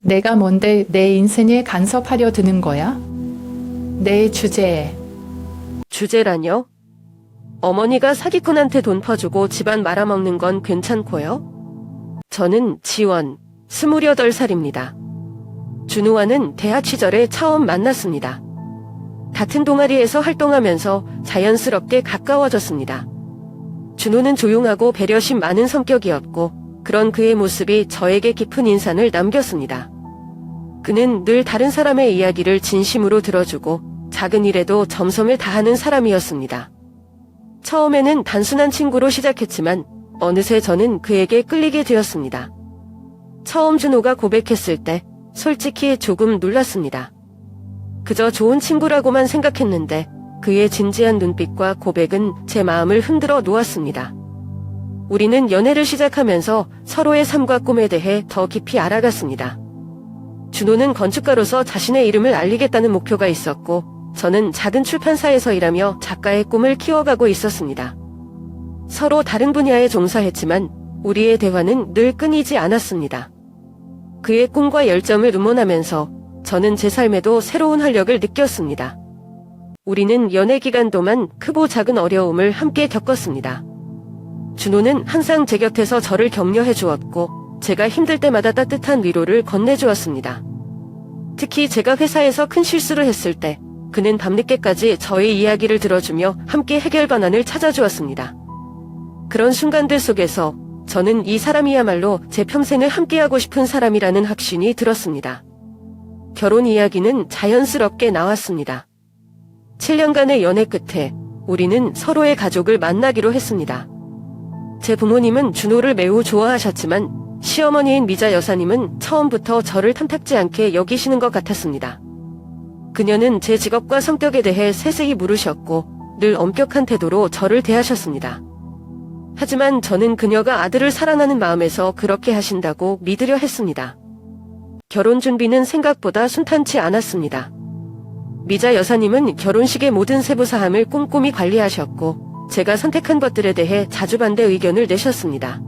내가 뭔데 내 인생에 간섭하려 드는 거야? 내 주제에. 주제라뇨? 어머니가 사기꾼한테 돈 퍼주고 집안 말아먹는 건 괜찮고요? 저는 지원, 28살입니다. 준우와는 대학 시절에 처음 만났습니다. 같은 동아리에서 활동하면서 자연스럽게 가까워졌습니다. 준우는 조용하고 배려심 많은 성격이었고 그런 그의 모습이 저에게 깊은 인상을 남겼습니다. 그는 늘 다른 사람의 이야기를 진심으로 들어주고 작은 일에도 정성을 다하는 사람이었습니다. 처음에는 단순한 친구로 시작했지만 어느새 저는 그에게 끌리게 되었습니다. 처음 준호가 고백했을 때 솔직히 조금 놀랐습니다. 그저 좋은 친구라고만 생각했는데 그의 진지한 눈빛과 고백은 제 마음을 흔들어 놓았습니다. 우리는 연애를 시작하면서 서로의 삶과 꿈에 대해 더 깊이 알아갔습니다. 준호는 건축가로서 자신의 이름을 알리겠다는 목표가 있었고 저는 작은 출판사에서 일하며 작가의 꿈을 키워가고 있었습니다. 서로 다른 분야에 종사했지만 우리의 대화는 늘 끊이지 않았습니다. 그의 꿈과 열정을 응원하면서 저는 제 삶에도 새로운 활력을 느꼈습니다. 우리는 연애 기간 동안 크고 작은 어려움을 함께 겪었습니다. 준호는 항상 제 곁에서 저를 격려해 주었고 제가 힘들 때마다 따뜻한 위로를 건네주었습니다. 특히 제가 회사에서 큰 실수를 했을 때 그는 밤늦게까지 저의 이야기를 들어주며 함께 해결 방안을 찾아주었습니다. 그런 순간들 속에서 저는 이 사람이야말로 제 평생을 함께하고 싶은 사람이라는 확신이 들었습니다. 결혼 이야기는 자연스럽게 나왔습니다. 7년간의 연애 끝에 우리는 서로의 가족을 만나기로 했습니다. 제 부모님은 준호를 매우 좋아하셨지만 시어머니인 미자 여사님은 처음부터 저를 탐탁지 않게 여기시는 것 같았습니다. 그녀는 제 직업과 성격에 대해 세세히 물으셨고 늘 엄격한 태도로 저를 대하셨습니다. 하지만 저는 그녀가 아들을 사랑하는 마음에서 그렇게 하신다고 믿으려 했습니다. 결혼 준비는 생각보다 순탄치 않았습니다. 미자 여사님은 결혼식의 모든 세부 사항을 꼼꼼히 관리하셨고 제가 선택한 것들에 대해 자주 반대 의견을 내셨습니다.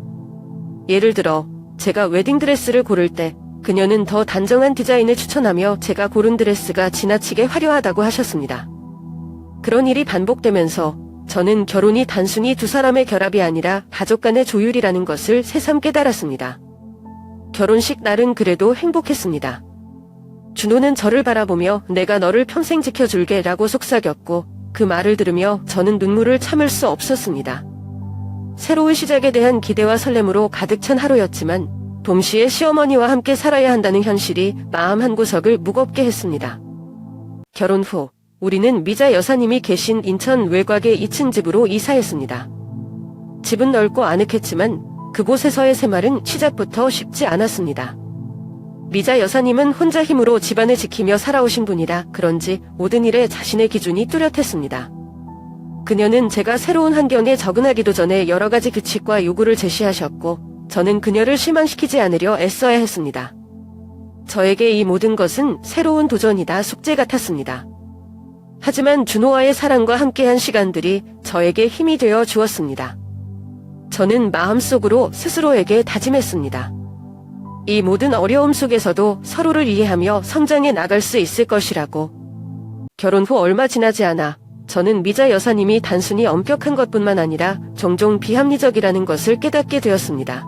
예를 들어 제가 웨딩드레스를 고를 때 그녀는 더 단정한 디자인을 추천하며 제가 고른 드레스가 지나치게 화려하다고 하셨습니다. 그런 일이 반복되면서 저는 결혼이 단순히 두 사람의 결합이 아니라 가족 간의 조율이라는 것을 새삼 깨달았습니다. 결혼식 날은 그래도 행복했습니다. 준호는 저를 바라보며 내가 너를 평생 지켜줄게 라고 속삭였고 그 말을 들으며 저는 눈물을 참을 수 없었습니다. 새로운 시작에 대한 기대와 설렘으로 가득 찬 하루였지만 동시에 시어머니와 함께 살아야 한다는 현실이 마음 한구석을 무겁게 했습니다. 결혼 후 우리는 미자 여사님이 계신 인천 외곽의 2층 집으로 이사했습니다. 집은 넓고 아늑했지만 그곳에서의 생활은 시작부터 쉽지 않았습니다. 미자 여사님은 혼자 힘으로 집안을 지키며 살아오신 분이라 그런지 모든 일에 자신의 기준이 뚜렷했습니다. 그녀는 제가 새로운 환경에 적응하기도 전에 여러 가지 규칙과 요구를 제시하셨고 저는 그녀를 실망시키지 않으려 애써야 했습니다. 저에게 이 모든 것은 새로운 도전이다 숙제 같았습니다. 하지만 준호와의 사랑과 함께한 시간들이 저에게 힘이 되어 주었습니다. 저는 마음속으로 스스로에게 다짐했습니다. 이 모든 어려움 속에서도 서로를 이해하며 성장해 나갈 수 있을 것이라고. 결혼 후 얼마 지나지 않아 저는 미자 여사님이 단순히 엄격한 것뿐만 아니라 종종 비합리적이라는 것을 깨닫게 되었습니다.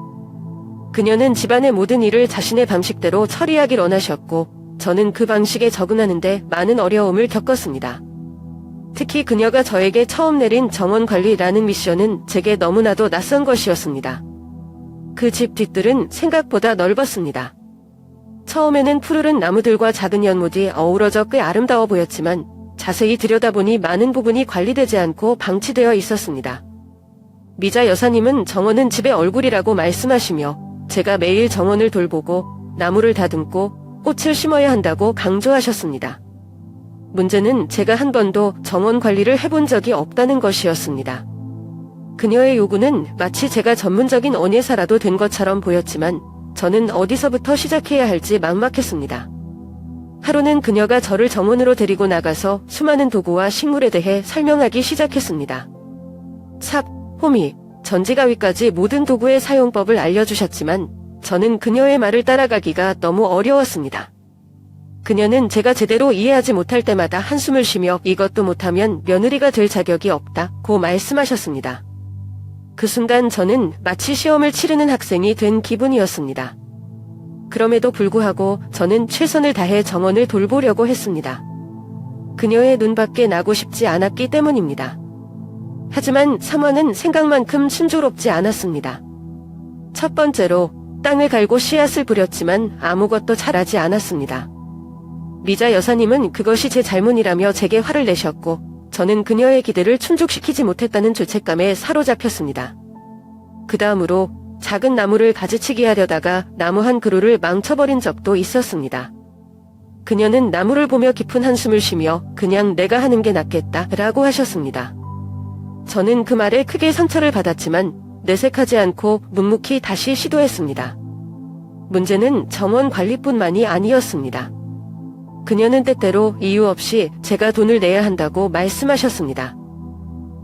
그녀는 집안의 모든 일을 자신의 방식대로 처리하길 원하셨고 저는 그 방식에 적응하는데 많은 어려움을 겪었습니다. 특히 그녀가 저에게 처음 내린 정원 관리라는 미션은 제게 너무나도 낯선 것이었습니다. 그 집 뒷뜰은 생각보다 넓었습니다. 처음에는 푸르른 나무들과 작은 연못이 어우러져 꽤 아름다워 보였지만 자세히 들여다보니 많은 부분이 관리되지 않고 방치되어 있었습니다. 미자 여사님은 정원은 집의 얼굴이라고 말씀하시며 제가 매일 정원을 돌보고 나무를 다듬고 꽃을 심어야 한다고 강조하셨습니다. 문제는 제가 한 번도 정원 관리를 해본 적이 없다는 것이었습니다. 그녀의 요구는 마치 제가 전문적인 원예사라도 된 것처럼 보였지만 저는 어디서부터 시작해야 할지 막막했습니다. 하루는 그녀가 저를 정원으로 데리고 나가서 수많은 도구와 식물에 대해 설명하기 시작했습니다. 삽, 호미, 전지가위까지 모든 도구의 사용법을 알려주셨지만 저는 그녀의 말을 따라가기가 너무 어려웠습니다. 그녀는 제가 제대로 이해하지 못할 때마다 한숨을 쉬며 이것도 못하면 며느리가 될 자격이 없다고 말씀하셨습니다. 그 순간 저는 마치 시험을 치르는 학생이 된 기분이었습니다. 그럼에도 불구하고 저는 최선을 다해 정원을 돌보려고 했습니다. 그녀의 눈밖에 나고 싶지 않았기 때문입니다. 하지만 상황은 생각만큼 순조롭지 않았습니다. 첫 번째로 땅을 갈고 씨앗을 뿌렸지만 아무것도 자라지 않았습니다. 미자 여사님은 그것이 제 잘못이라며 제게 화를 내셨고 저는 그녀의 기대를 충족시키지 못했다는 죄책감에 사로잡혔습니다. 그 다음으로 작은 나무를 가지치기 하려다가 나무 한 그루를 망쳐버린 적도 있었습니다. 그녀는 나무를 보며 깊은 한숨을 쉬며 그냥 내가 하는 게 낫겠다라고 하셨습니다. 저는 그 말에 크게 상처를 받았지만 내색하지 않고 묵묵히 다시 시도했습니다. 문제는 정원 관리뿐만이 아니었습니다. 그녀는 때때로 이유 없이 제가 돈을 내야 한다고 말씀하셨습니다.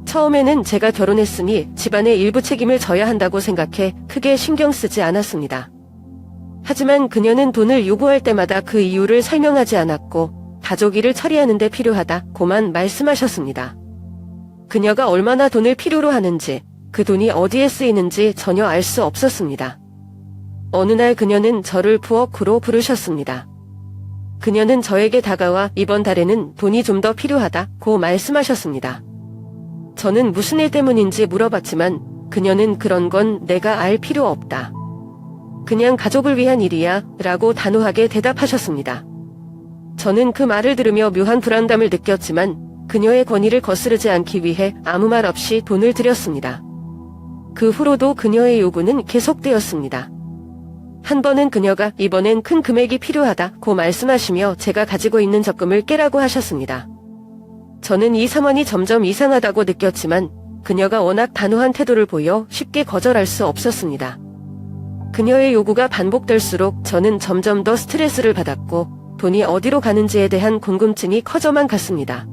처음에는 제가 결혼했으니 집안의 일부 책임을 져야 한다고 생각해 크게 신경 쓰지 않았습니다. 하지만 그녀는 돈을 요구할 때마다 그 이유를 설명하지 않았고 가족 일을 처리하는 데 필요하다고만 말씀하셨습니다. 그녀가 얼마나 돈을 필요로 하는지 그 돈이 어디에 쓰이는지 전혀 알 수 없었습니다. 어느 날 그녀는 저를 부엌으로 부르셨습니다. 그녀는 저에게 다가와 이번 달에는 돈이 좀 더 필요하다고 말씀하셨습니다. 저는 무슨 일 때문인지 물어봤지만 그녀는 그런 건 내가 알 필요 없다. 그냥 가족을 위한 일이야 라고 단호하게 대답하셨습니다. 저는 그 말을 들으며 묘한 불안감을 느꼈지만 그녀의 권위를 거스르지 않기 위해 아무 말 없이 돈을 드렸습니다. 그 후로도 그녀의 요구는 계속되었습니다. 한 번은 그녀가 이번엔 큰 금액이 필요하다고 말씀하시며 제가 가지고 있는 적금을 깨라고 하셨습니다. 저는 이 상황이 점점 이상하다고 느꼈지만 그녀가 워낙 단호한 태도를 보여 쉽게 거절할 수 없었습니다. 그녀의 요구가 반복될수록 저는 점점 더 스트레스를 받았고 돈이 어디로 가는지에 대한 궁금증이 커져만 갔습니다.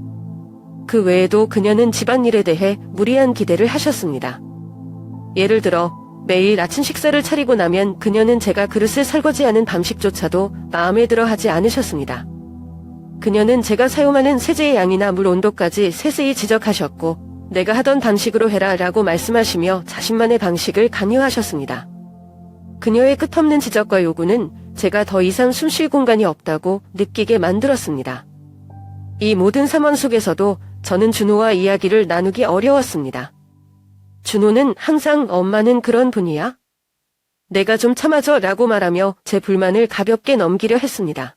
그 외에도 그녀는 집안일에 대해 무리한 기대를 하셨습니다. 예를 들어 매일 아침 식사를 차리고 나면 그녀는 제가 그릇을 설거지하는 방식조차도 마음에 들어 하지 않으셨습니다. 그녀는 제가 사용하는 세제의 양이나 물 온도까지 세세히 지적하셨고 내가 하던 방식으로 해라 라고 말씀하시며 자신만의 방식을 강요하셨습니다. 그녀의 끝없는 지적과 요구는 제가 더 이상 숨쉴 공간이 없다고 느끼게 만들었습니다. 이 모든 상황 속에서도 저는 준호와 이야기를 나누기 어려웠습니다. 준호는 항상 엄마는 그런 분이야? 내가 좀 참아줘 라고 말하며 제 불만을 가볍게 넘기려 했습니다.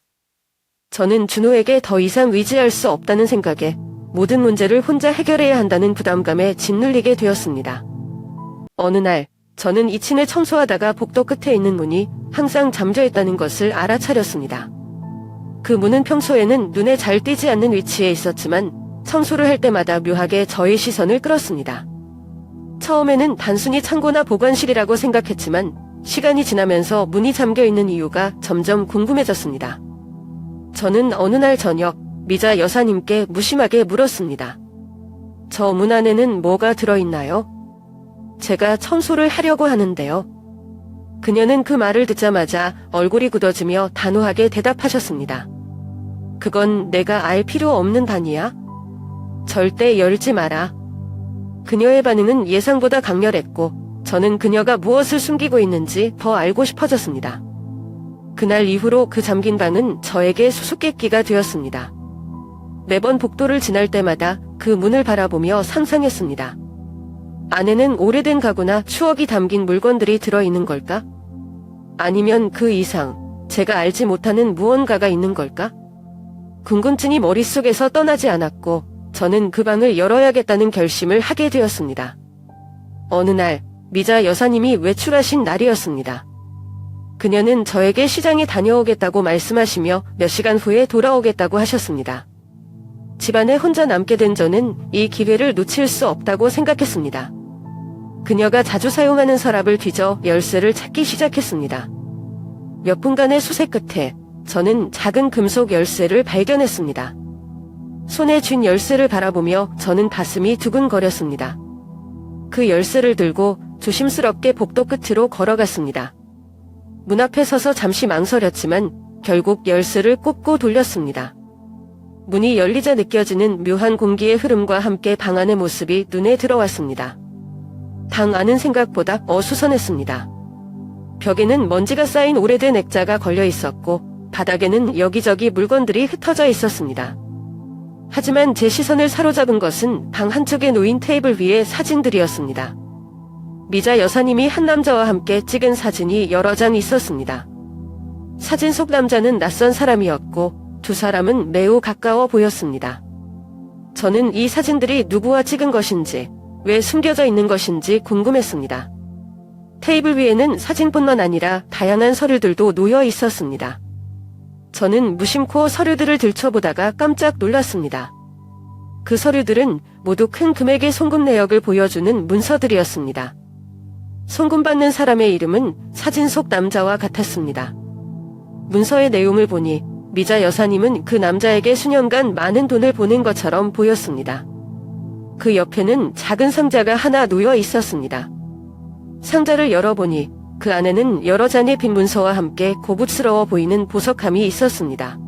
저는 준호에게 더 이상 의지할 수 없다는 생각에 모든 문제를 혼자 해결해야 한다는 부담감에 짓눌리게 되었습니다. 어느 날 저는 2층을 청소하다가 복도 끝에 있는 문이 항상 잠겨있다는 것을 알아차렸습니다. 그 문은 평소에는 눈에 잘 띄지 않는 위치에 있었지만 청소를 할 때마다 묘하게 저의 시선을 끌었습니다. 처음에는 단순히 창고나 보관실이라고 생각했지만 시간이 지나면서 문이 잠겨있는 이유가 점점 궁금해졌습니다. 저는 어느 날 저녁 미자 여사님께 무심하게 물었습니다. 저 문 안에는 뭐가 들어있나요? 제가 청소를 하려고 하는데요. 그녀는 그 말을 듣자마자 얼굴이 굳어지며 단호하게 대답하셨습니다. 그건 내가 알 필요 없는 단이야. 절대 열지 마라. 그녀의 반응은 예상보다 강렬했고 저는 그녀가 무엇을 숨기고 있는지 더 알고 싶어졌습니다. 그날 이후로 그 잠긴 방은 저에게 수수께끼가 되었습니다. 매번 복도를 지날 때마다 그 문을 바라보며 상상했습니다. 안에는 오래된 가구나 추억이 담긴 물건들이 들어있는 걸까? 아니면 그 이상 제가 알지 못하는 무언가가 있는 걸까? 궁금증이 머릿속에서 떠나지 않았고 저는 그 방을 열어야겠다는 결심을 하게 되었습니다. 어느 날 미자 여사님이 외출하신 날이었습니다. 그녀는 저에게 시장에 다녀오겠다고 말씀하시며 몇 시간 후에 돌아오겠다고 하셨습니다. 집안에 혼자 남게 된 저는 이 기회를 놓칠 수 없다고 생각했습니다. 그녀가 자주 사용하는 서랍을 뒤져 열쇠를 찾기 시작했습니다. 몇 분간의 수색 끝에 저는 작은 금속 열쇠를 발견했습니다. 손에 쥔 열쇠를 바라보며 저는 가슴이 두근거렸습니다. 그 열쇠를 들고 조심스럽게 복도 끝으로 걸어갔습니다. 문 앞에 서서 잠시 망설였지만 결국 열쇠를 꼽고 돌렸습니다. 문이 열리자 느껴지는 묘한 공기의 흐름과 함께 방 안의 모습이 눈에 들어왔습니다. 방 안은 생각보다 어수선했습니다. 벽에는 먼지가 쌓인 오래된 액자가 걸려 있었고 바닥에는 여기저기 물건들이 흩어져 있었습니다. 하지만 제 시선을 사로잡은 것은 방 한쪽에 놓인 테이블 위의 사진들이었습니다. 미자 여사님이 한 남자와 함께 찍은 사진이 여러 장 있었습니다. 사진 속 남자는 낯선 사람이었고 두 사람은 매우 가까워 보였습니다. 저는 이 사진들이 누구와 찍은 것인지, 왜 숨겨져 있는 것인지 궁금했습니다. 테이블 위에는 사진뿐만 아니라 다양한 서류들도 놓여 있었습니다. 저는 무심코 서류들을 들춰보다가 깜짝 놀랐습니다. 그 서류들은 모두 큰 금액의 송금 내역을 보여주는 문서들이었습니다. 송금받는 사람의 이름은 사진 속 남자와 같았습니다. 문서의 내용을 보니 미자 여사님은 그 남자에게 수년간 많은 돈을 보낸 것처럼 보였습니다. 그 옆에는 작은 상자가 하나 놓여 있었습니다. 상자를 열어보니 그 안에는 여러 장의 빈 문서와 함께 고급스러워 보이는 보석함이 있었습니다.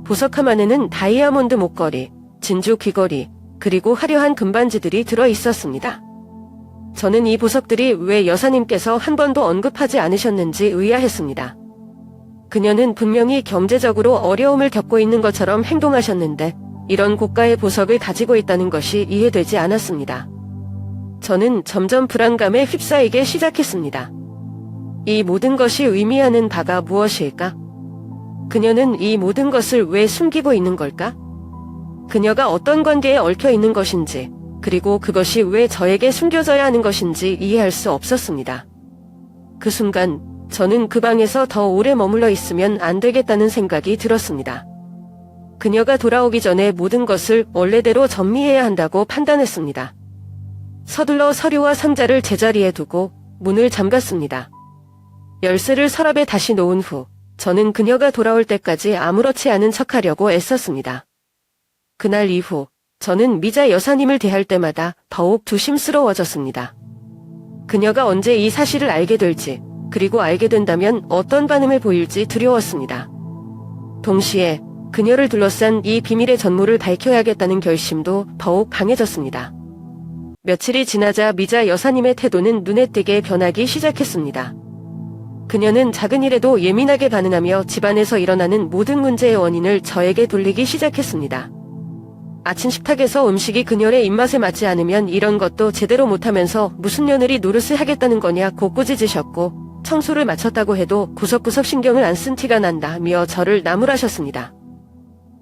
보석함 안에는 다이아몬드 목걸이, 진주 귀걸이, 그리고 화려한 금반지들이 들어 있었습니다. 저는 이 보석들이 왜 여사님께서 한 번도 언급하지 않으셨는지 의아했습니다. 그녀는 분명히 경제적으로 어려움을 겪고 있는 것처럼 행동하셨는데 이런 고가의 보석을 가지고 있다는 것이 이해되지 않았습니다. 저는 점점 불안감에 휩싸이게 시작했습니다. 이 모든 것이 의미하는 바가 무엇일까? 그녀는 이 모든 것을 왜 숨기고 있는 걸까? 그녀가 어떤 관계에 얽혀 있는 것인지, 그리고 그것이 왜 저에게 숨겨져야 하는 것인지 이해할 수 없었습니다. 그 순간 저는 그 방에서 더 오래 머물러 있으면 안 되겠다는 생각이 들었습니다. 그녀가 돌아오기 전에 모든 것을 원래대로 정리해야 한다고 판단했습니다. 서둘러 서류와 상자를 제자리에 두고 문을 잠갔습니다. 열쇠를 서랍에 다시 놓은 후 저는 그녀가 돌아올 때까지 아무렇지 않은 척하려고 애썼습니다. 그날 이후 저는 미자 여사님을 대할 때마다 더욱 조심스러워졌습니다. 그녀가 언제 이 사실을 알게 될지, 그리고 알게 된다면 어떤 반응을 보일지 두려웠습니다. 동시에 그녀를 둘러싼 이 비밀의 전모를 밝혀야겠다는 결심도 더욱 강해졌습니다. 며칠이 지나자 미자 여사님의 태도는 눈에 띄게 변하기 시작했습니다. 그녀는 작은 일에도 예민하게 반응하며 집안에서 일어나는 모든 문제의 원인을 저에게 돌리기 시작했습니다. 아침 식탁에서 음식이 그녀의 입맛에 맞지 않으면 이런 것도 제대로 못하면서 무슨 며느리 노릇을 하겠다는 거냐고 꾸짖으셨고, 청소를 마쳤다고 해도 구석구석 신경을 안 쓴 티가 난다며 저를 나무라셨습니다.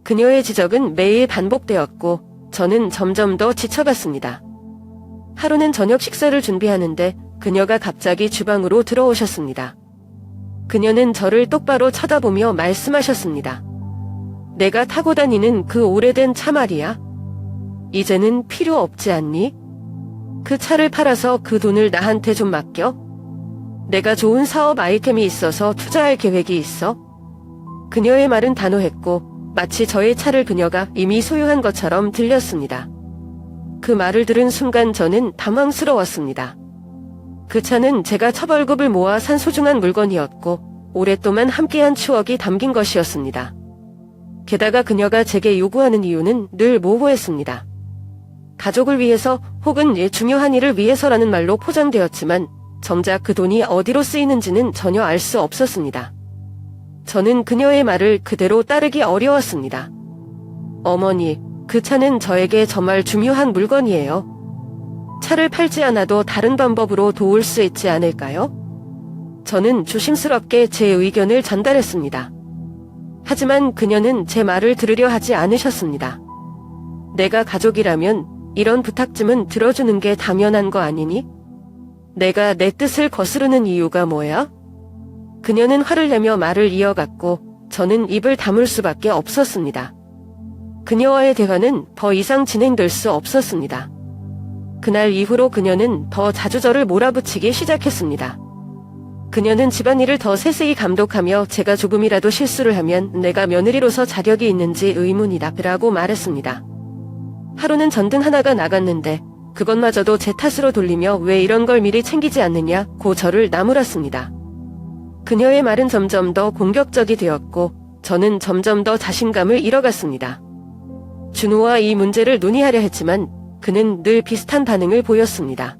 그녀의 지적은 매일 반복되었고 저는 점점 더 지쳐갔습니다. 하루는 저녁 식사를 준비하는데 그녀가 갑자기 주방으로 들어오셨습니다. 그녀는 저를 똑바로 쳐다보며 말씀하셨습니다. 내가 타고 다니는 그 오래된 차 말이야. 이제는 필요 없지 않니? 그 차를 팔아서 그 돈을 나한테 좀 맡겨? 내가 좋은 사업 아이템이 있어서 투자할 계획이 있어? 그녀의 말은 단호했고 마치 저의 차를 그녀가 이미 소유한 것처럼 들렸습니다. 그 말을 들은 순간 저는 당황스러웠습니다. 그 차는 제가 처벌급을 모아 산 소중한 물건이었고 오랫동안 함께한 추억이 담긴 것이었습니다. 게다가 그녀가 제게 요구하는 이유는 늘 모호했습니다. 가족을 위해서 혹은 중요한 일을 위해서라는 말로 포장되었지만 정작 그 돈이 어디로 쓰이는지는 전혀 알 수 없었습니다. 저는 그녀의 말을 그대로 따르기 어려웠습니다. 어머니, 그 차는 저에게 정말 중요한 물건이에요. 차를 팔지 않아도 다른 방법으로 도울 수 있지 않을까요? 저는 조심스럽게 제 의견을 전달했습니다. 하지만 그녀는 제 말을 들으려 하지 않으셨습니다. 내가 가족이라면 이런 부탁쯤은 들어주는 게 당연한 거 아니니? 내가 내 뜻을 거스르는 이유가 뭐야? 그녀는 화를 내며 말을 이어갔고 저는 입을 다물 수밖에 없었습니다. 그녀와의 대화는 더 이상 진행될 수 없었습니다. 그날 이후로 그녀는 더 자주 저를 몰아붙이기 시작했습니다. 그녀는 집안일을 더 세세히 감독하며 제가 조금이라도 실수를 하면 내가 며느리로서 자격이 있는지 의문이다 라고 말했습니다. 하루는 전등 하나가 나갔는데 그것마저도 제 탓으로 돌리며 왜 이런 걸 미리 챙기지 않느냐고 저를 나무랐습니다. 그녀의 말은 점점 더 공격적이 되었고 저는 점점 더 자신감을 잃어갔습니다. 준호와 이 문제를 논의하려 했지만 그는 늘 비슷한 반응을 보였습니다.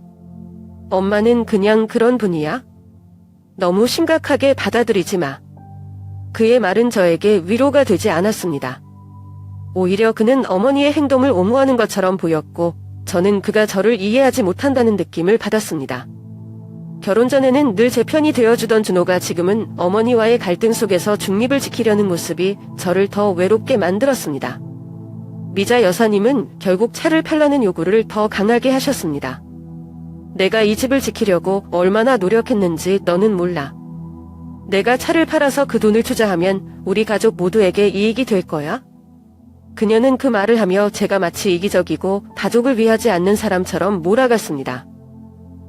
엄마는 그냥 그런 분이야? 너무 심각하게 받아들이지 마. 그의 말은 저에게 위로가 되지 않았습니다. 오히려 그는 어머니의 행동을 옹호하는 것처럼 보였고 저는 그가 저를 이해하지 못한다는 느낌을 받았습니다. 결혼 전에는 늘 제 편이 되어주던 준호가 지금은 어머니와의 갈등 속에서 중립을 지키려는 모습이 저를 더 외롭게 만들었습니다. 미자 여사님은 결국 차를 팔라는 요구를 더 강하게 하셨습니다. 내가 이 집을 지키려고 얼마나 노력했는지 너는 몰라. 내가 차를 팔아서 그 돈을 투자하면 우리 가족 모두에게 이익이 될 거야? 그녀는 그 말을 하며 제가 마치 이기적이고 가족을 위하지 않는 사람처럼 몰아갔습니다.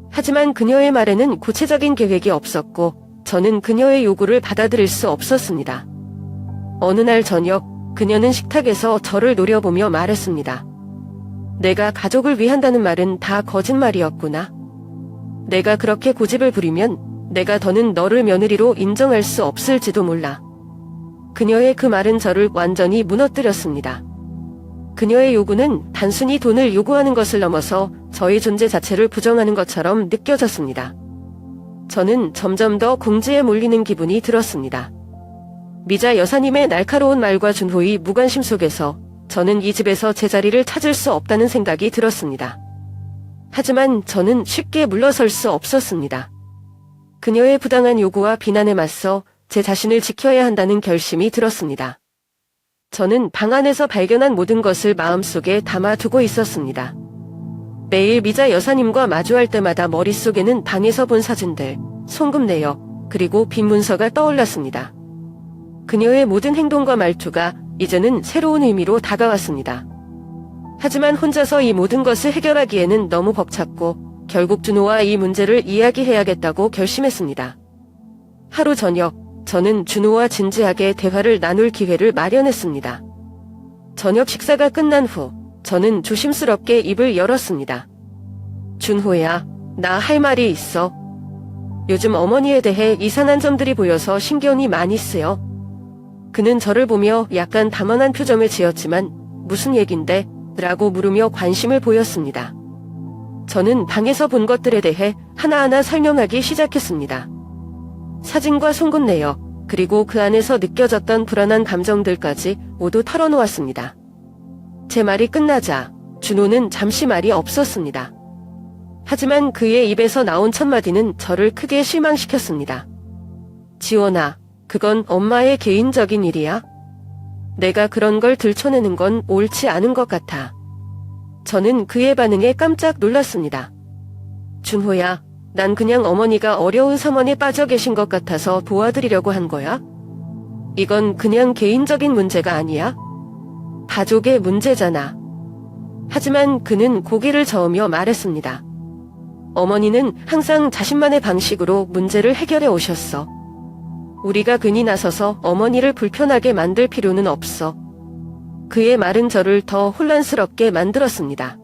하지만 그녀의 말에는 구체적인 계획이 없었고 저는 그녀의 요구를 받아들일 수 없었습니다. 어느 날 저녁 그녀는 식탁에서 저를 노려보며 말했습니다. 내가 가족을 위한다는 말은 다 거짓말이었구나. 내가 그렇게 고집을 부리면 내가 더는 너를 며느리로 인정할 수 없을지도 몰라. 그녀의 그 말은 저를 완전히 무너뜨렸습니다. 그녀의 요구는 단순히 돈을 요구하는 것을 넘어서 저의 존재 자체를 부정하는 것처럼 느껴졌습니다. 저는 점점 더 궁지에 몰리는 기분이 들었습니다. 미자 여사님의 날카로운 말과 준호의 무관심 속에서 저는 이 집에서 제 자리를 찾을 수 없다는 생각이 들었습니다. 하지만 저는 쉽게 물러설 수 없었습니다. 그녀의 부당한 요구와 비난에 맞서 제 자신을 지켜야 한다는 결심이 들었습니다. 저는 방 안에서 발견한 모든 것을 마음속에 담아두고 있었습니다. 매일 미자 여사님과 마주할 때마다 머릿속에는 방에서 본 사진들, 송금 내역, 그리고 빈 문서가 떠올랐습니다. 그녀의 모든 행동과 말투가 이제는 새로운 의미로 다가왔습니다. 하지만 혼자서 이 모든 것을 해결하기에는 너무 벅찼고 결국 준호와 이 문제를 이야기해야겠다고 결심했습니다. 하루 저녁 저는 준호와 진지하게 대화를 나눌 기회를 마련했습니다. 저녁 식사가 끝난 후 저는 조심스럽게 입을 열었습니다. 준호야, 나 할 말이 있어. 요즘 어머니에 대해 이상한 점들이 보여서 신경이 많이 쓰여. 그는 저를 보며 약간 담원한 표정을 지었지만 무슨 얘긴데? 라고 물으며 관심을 보였습니다. 저는 방에서 본 것들에 대해 하나하나 설명하기 시작했습니다. 사진과 송금 내역, 그리고 그 안에서 느껴졌던 불안한 감정들까지 모두 털어놓았습니다. 제 말이 끝나자 준호는 잠시 말이 없었습니다. 하지만 그의 입에서 나온 첫 마디는 저를 크게 실망시켰습니다. 지원아, 그건 엄마의 개인적인 일이야. 내가 그런 걸 들춰내는 건 옳지 않은 것 같아. 저는 그의 반응에 깜짝 놀랐습니다. 준호야, 난 그냥 어머니가 어려운 상황에 빠져 계신 것 같아서 도와드리려고 한 거야. 이건 그냥 개인적인 문제가 아니야. 가족의 문제잖아. 하지만 그는 고개를 저으며 말했습니다. 어머니는 항상 자신만의 방식으로 문제를 해결해 오셨어. 우리가 괜히 나서서 어머니를 불편하게 만들 필요는 없어. 그의 말은 저를 더 혼란스럽게 만들었습니다.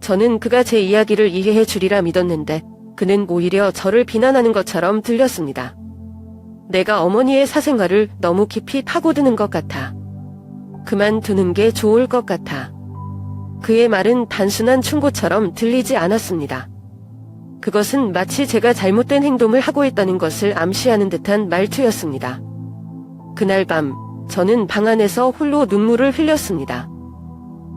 저는 그가 제 이야기를 이해해 주리라 믿었는데 그는 오히려 저를 비난하는 것처럼 들렸습니다. 내가 어머니의 사생활을 너무 깊이 파고드는 것 같아. 그만두는 게 좋을 것 같아. 그의 말은 단순한 충고처럼 들리지 않았습니다. 그것은 마치 제가 잘못된 행동을 하고 있다는 것을 암시하는 듯한 말투였습니다. 그날 밤 저는 방 안에서 홀로 눈물을 흘렸습니다.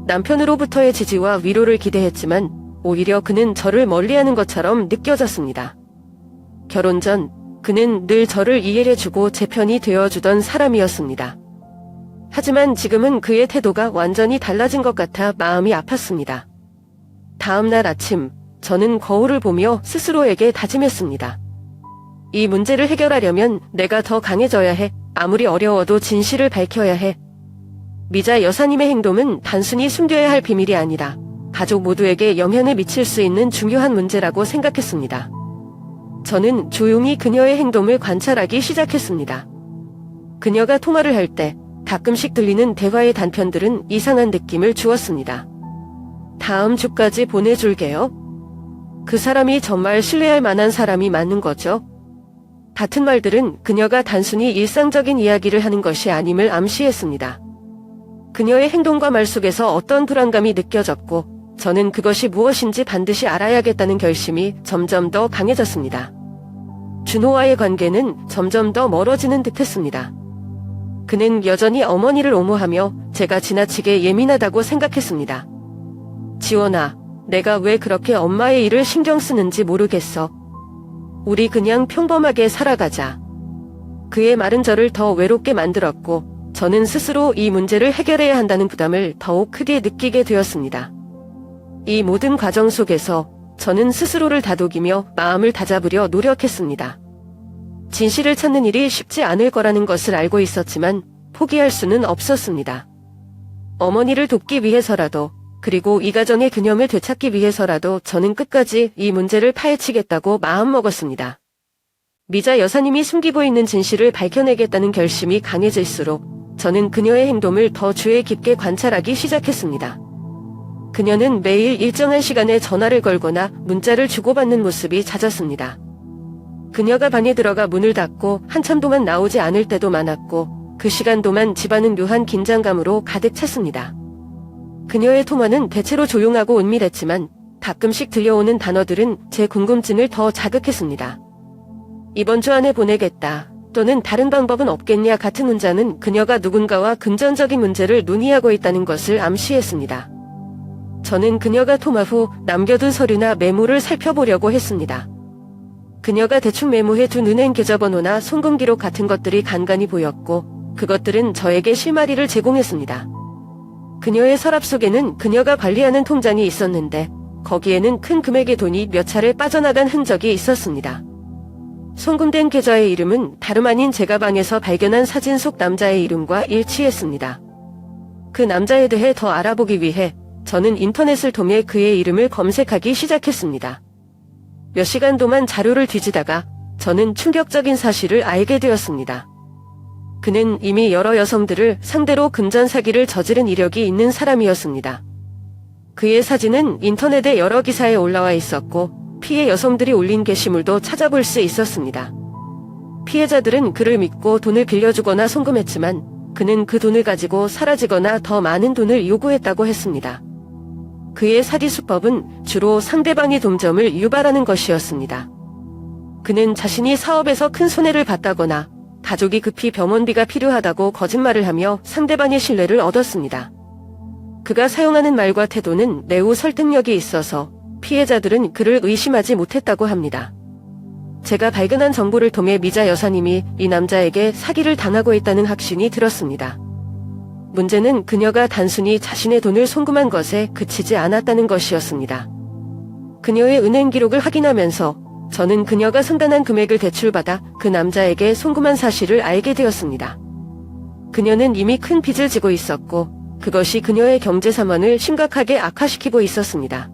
남편으로부터의 지지와 위로를 기대했지만 오히려 그는 저를 멀리하는 것처럼 느껴졌습니다. 결혼 전 그는 늘 저를 이해해주고 제 편이 되어주던 사람이었습니다. 하지만 지금은 그의 태도가 완전히 달라진 것 같아 마음이 아팠습니다. 다음 날 아침 저는 거울을 보며 스스로에게 다짐했습니다. 이 문제를 해결하려면 내가 더 강해져야 해. 아무리 어려워도 진실을 밝혀야 해. 미자 여사님의 행동은 단순히 숨겨야 할 비밀이 아니라 가족 모두에게 영향을 미칠 수 있는 중요한 문제라고 생각했습니다. 저는 조용히 그녀의 행동을 관찰하기 시작했습니다. 그녀가 통화를 할 때 가끔씩 들리는 대화의 단편들은 이상한 느낌을 주었습니다. 다음 주까지 보내줄게요. 그 사람이 정말 신뢰할 만한 사람이 맞는 거죠? 같은 말들은 그녀가 단순히 일상적인 이야기를 하는 것이 아님을 암시했습니다. 그녀의 행동과 말 속에서 어떤 불안감이 느껴졌고 저는 그것이 무엇인지 반드시 알아야겠다는 결심이 점점 더 강해졌습니다. 준호와의 관계는 점점 더 멀어지는 듯했습니다. 그는 여전히 어머니를 옹호하며 제가 지나치게 예민하다고 생각했습니다. 지원아, 내가 왜 그렇게 엄마의 일을 신경 쓰는지 모르겠어. 우리 그냥 평범하게 살아가자. 그의 말은 저를 더 외롭게 만들었고 저는 스스로 이 문제를 해결해야 한다는 부담을 더욱 크게 느끼게 되었습니다. 이 모든 과정 속에서 저는 스스로를 다독이며 마음을 다잡으려 노력했습니다. 진실을 찾는 일이 쉽지 않을 거라는 것을 알고 있었지만 포기할 수는 없었습니다. 어머니를 돕기 위해서라도 그리고 이 가정의 균형을 되찾기 위해서라도 저는 끝까지 이 문제를 파헤치겠다고 마음먹었습니다. 미자 여사님이 숨기고 있는 진실을 밝혀내겠다는 결심이 강해질수록 저는 그녀의 행동을 더 주의 깊게 관찰하기 시작했습니다. 그녀는 매일 일정한 시간에 전화를 걸거나 문자를 주고받는 모습이 잦았습니다. 그녀가 방에 들어가 문을 닫고 한참 동안 나오지 않을 때도 많았고 그 시간 동안 집안은 묘한 긴장감으로 가득 찼습니다. 그녀의 통화는 대체로 조용하고 은밀했지만 가끔씩 들려오는 단어들은 제 궁금증을 더 자극했습니다. 이번 주 안에 보내겠다 또는 다른 방법은 없겠냐 같은 문자는 그녀가 누군가와 금전적인 문제를 논의하고 있다는 것을 암시했습니다. 저는 그녀가 통화 후 남겨둔 서류나 메모를 살펴보려고 했습니다. 그녀가 대충 메모해둔 은행 계좌번호나 송금 기록 같은 것들이 간간히 보였고 그것들은 저에게 실마리를 제공했습니다. 그녀의 서랍 속에는 그녀가 관리하는 통장이 있었는데 거기에는 큰 금액의 돈이 몇 차례 빠져나간 흔적이 있었습니다. 송금된 계좌의 이름은 다름 아닌 제가 방에서 발견한 사진 속 남자의 이름과 일치했습니다. 그 남자에 대해 더 알아보기 위해 저는 인터넷을 통해 그의 이름을 검색하기 시작했습니다. 몇 시간 동안 자료를 뒤지다가 저는 충격적인 사실을 알게 되었습니다. 그는 이미 여러 여성들을 상대로 금전 사기를 저지른 이력이 있는 사람이었습니다. 그의 사진은 인터넷의 여러 기사에 올라와 있었고 피해 여성들이 올린 게시물도 찾아볼 수 있었습니다. 피해자들은 그를 믿고 돈을 빌려주거나 송금했지만 그는 그 돈을 가지고 사라지거나 더 많은 돈을 요구했다고 했습니다. 그의 사기 수법은 주로 상대방의 동점을 유발하는 것이었습니다. 그는 자신이 사업에서 큰 손해를 봤다거나 가족이 급히 병원비가 필요하다고 거짓말을 하며 상대방의 신뢰를 얻었습니다. 그가 사용하는 말과 태도는 매우 설득력이 있어서 피해자들은 그를 의심하지 못했다고 합니다. 제가 발견한 정보를 통해 미자 여사님이 이 남자에게 사기를 당하고 있다는 확신이 들었습니다. 문제는 그녀가 단순히 자신의 돈을 송금한 것에 그치지 않았다는 것이었습니다. 그녀의 은행 기록을 확인하면서 저는 그녀가 상당한 금액을 대출받아 그 남자에게 송금한 사실을 알게 되었습니다. 그녀는 이미 큰 빚을 지고 있었고 그것이 그녀의 경제 상황을 심각하게 악화시키고 있었습니다.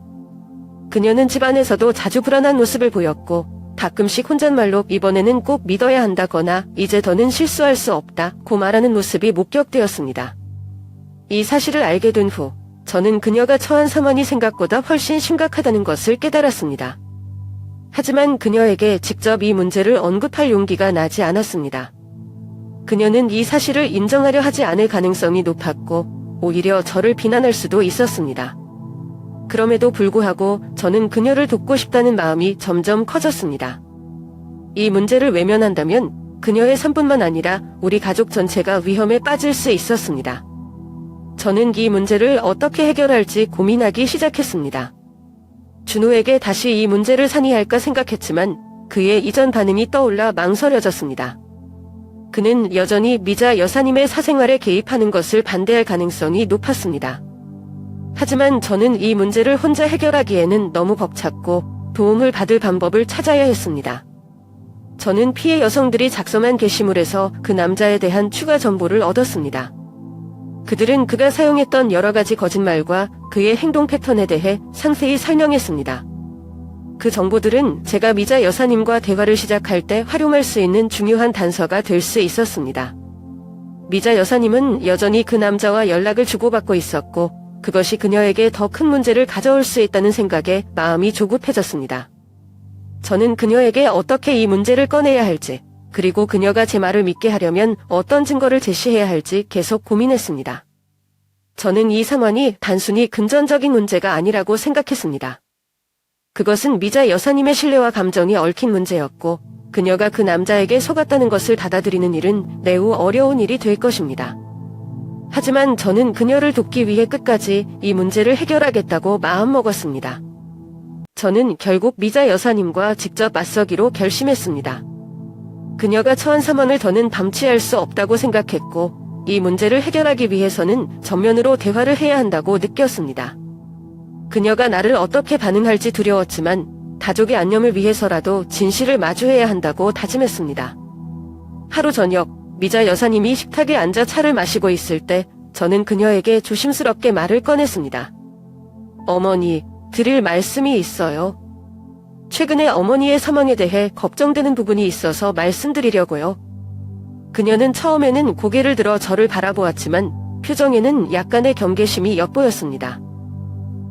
그녀는 집안에서도 자주 불안한 모습을 보였고 가끔씩 혼잣말로 이번에는 꼭 믿어야 한다거나 이제 더는 실수할 수 없다고 말하는 모습이 목격되었습니다. 이 사실을 알게 된 후 저는 그녀가 처한 상황이 생각보다 훨씬 심각하다는 것을 깨달았습니다. 하지만 그녀에게 직접 이 문제를 언급할 용기가 나지 않았습니다. 그녀는 이 사실을 인정하려 하지 않을 가능성이 높았고 오히려 저를 비난할 수도 있었습니다. 그럼에도 불구하고 저는 그녀를 돕고 싶다는 마음이 점점 커졌습니다. 이 문제를 외면한다면 그녀의 삶뿐만 아니라 우리 가족 전체가 위험에 빠질 수 있었습니다. 저는 이 문제를 어떻게 해결할지 고민하기 시작했습니다. 준호에게 다시 이 문제를 상의할까 생각했지만 그의 이전 반응이 떠올라 망설여졌습니다. 그는 여전히 미자 여사님의 사생활에 개입하는 것을 반대할 가능성이 높았습니다. 하지만 저는 이 문제를 혼자 해결하기에는 너무 벅찼고 도움을 받을 방법을 찾아야 했습니다. 저는 피해 여성들이 작성한 게시물에서 그 남자에 대한 추가 정보를 얻었습니다. 그들은 그가 사용했던 여러 가지 거짓말과 그의 행동 패턴에 대해 상세히 설명했습니다. 그 정보들은 제가 미자 여사님과 대화를 시작할 때 활용할 수 있는 중요한 단서가 될 수 있었습니다. 미자 여사님은 여전히 그 남자와 연락을 주고받고 있었고 그것이 그녀에게 더 큰 문제를 가져올 수 있다는 생각에 마음이 조급해졌습니다. 저는 그녀에게 어떻게 이 문제를 꺼내야 할지, 그리고 그녀가 제 말을 믿게 하려면 어떤 증거를 제시해야 할지 계속 고민했습니다. 저는 이 상황이 단순히 금전적인 문제가 아니라고 생각했습니다. 그것은 미자 여사님의 신뢰와 감정이 얽힌 문제였고, 그녀가 그 남자에게 속았다는 것을 받아들이는 일은 매우 어려운 일이 될 것입니다. 하지만 저는 그녀를 돕기 위해 끝까지 이 문제를 해결하겠다고 마음먹었습니다. 저는 결국 미자 여사님과 직접 맞서기로 결심했습니다. 그녀가 처한 상황을 더는 방치할 수 없다고 생각했고, 이 문제를 해결하기 위해서는 정면으로 대화를 해야 한다고 느꼈습니다. 그녀가 나를 어떻게 반응할지 두려웠지만 가족의 안녕을 위해서라도 진실을 마주해야 한다고 다짐했습니다. 하루 저녁, 미자 여사님이 식탁에 앉아 차를 마시고 있을 때 저는 그녀에게 조심스럽게 말을 꺼냈습니다. 어머니, 드릴 말씀이 있어요. 최근에 어머니의 사망에 대해 걱정되는 부분이 있어서 말씀드리려고요. 그녀는 처음에는 고개를 들어 저를 바라보았지만 표정에는 약간의 경계심이 엿보였습니다.